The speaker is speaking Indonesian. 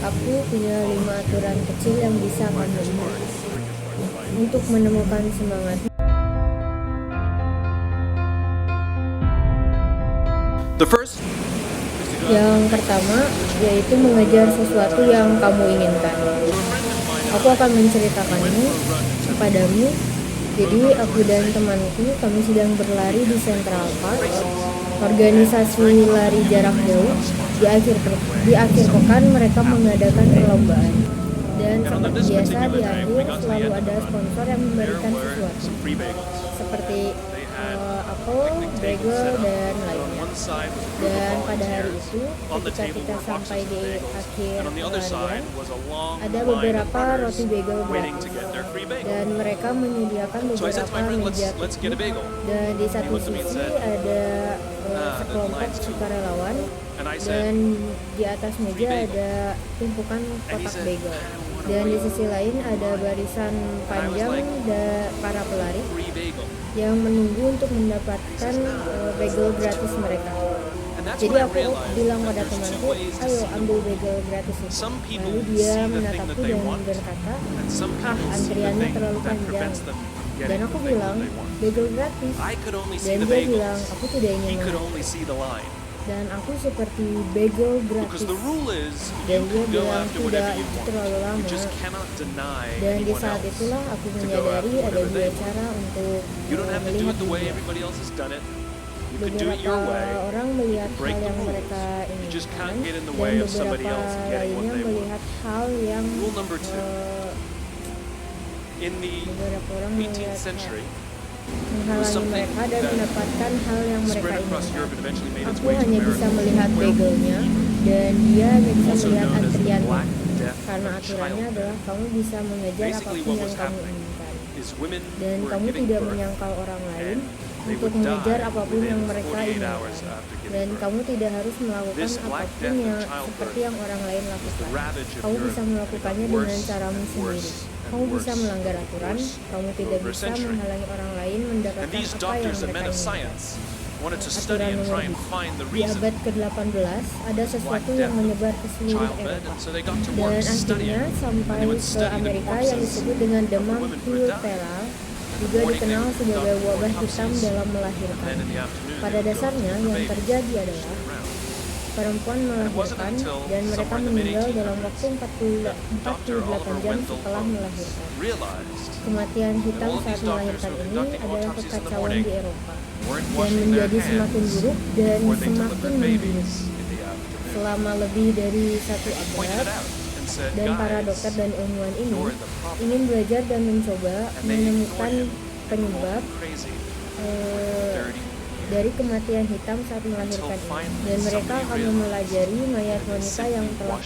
aku punya 5 aturan kecil yang bisa kamu ingat untuk menemukan semangat. The first Yang pertama yaitu mengejar sesuatu yang kamu inginkan. Aku akan menceritakannya kepadamu. Jadi aku dan temanku kami sedang berlari di Central Park, organisasi lari jarak jauh. Di akhir pekan mereka mengadakan perlombaan. Dan seperti biasa di akhir selalu ada sponsor yang memberikan sesuatu seperti apel, bagel, dan lainnya. Dan pada hari itu, ketika kita sampai di akhir pelarian, ada beberapa roti bagel gratis. Dan mereka menyediakan beberapa meja piknik. Dan di satu sisi ada sekelompok sukarelawan. Dan di atas meja ada tumpukan kotak bagel. Dan di sisi lain ada barisan panjang para pelari yang menunggu untuk mendapatkan bagel gratis mereka. Jadi aku bilang pada temanku, ayo ambil bagel gratis itu. Lalu dia menatapku dan berkata, antriannya terlalu panjang. Dan aku bilang, bagel gratis. Dan dia bilang, aku tidak ingin mengantri. Dan aku seperti bagel gratis. Dan dia bilang tidak, itu terlalu lama. Dan di saat itulah aku menyadari ada dua cara untuk melihat dunia. Beberapa orang melihat hal yang mereka inginkan, dan beberapa lainnya melihat hal yang beberapa orang melihat menghalangi mereka dan mendapatkan hal yang mereka inginkan. Aku hanya bisa melihat bagelnya dan dia hanya bisa melihat antriannya, karena aturannya adalah kamu bisa mengejar apapun yang kamu inginkan dan kamu tidak menyangkal orang lain untuk mengejar apapun yang mereka inginkan, dan kamu tidak harus melakukan apapun yang seperti yang orang lain lakukan. Kamu bisa melakukannya dengan caramu sendiri. Kamu bisa melanggar aturan, kamu tidak bisa menghalangi orang lain mendapatkan apa yang mereka inginkan. Aturan nomor 2. Di abad ke-18 ada sesuatu yang menyebar ke seluruh Eropa, dan akhirnya sampai ke Amerika yang disebut dengan demam Piltera, juga dikenal sebagai wabah hitam dalam melahirkan. Pada dasarnya yang terjadi adalah perempuan melahirkan dan mereka meninggal dalam waktu 48 jam setelah melahirkan. Kematian hitam saat melahirkan ini adalah kekacauan di Eropa dan menjadi semakin buruk dan semakin membunuh. Selama lebih dari 1 abad, dan para dokter dan ilmuwan ini ingin belajar dan mencoba menemukan penyebab dari kematian hitam saat melahirkan ini. Dan mereka akan mempelajari mayat wanita yang telah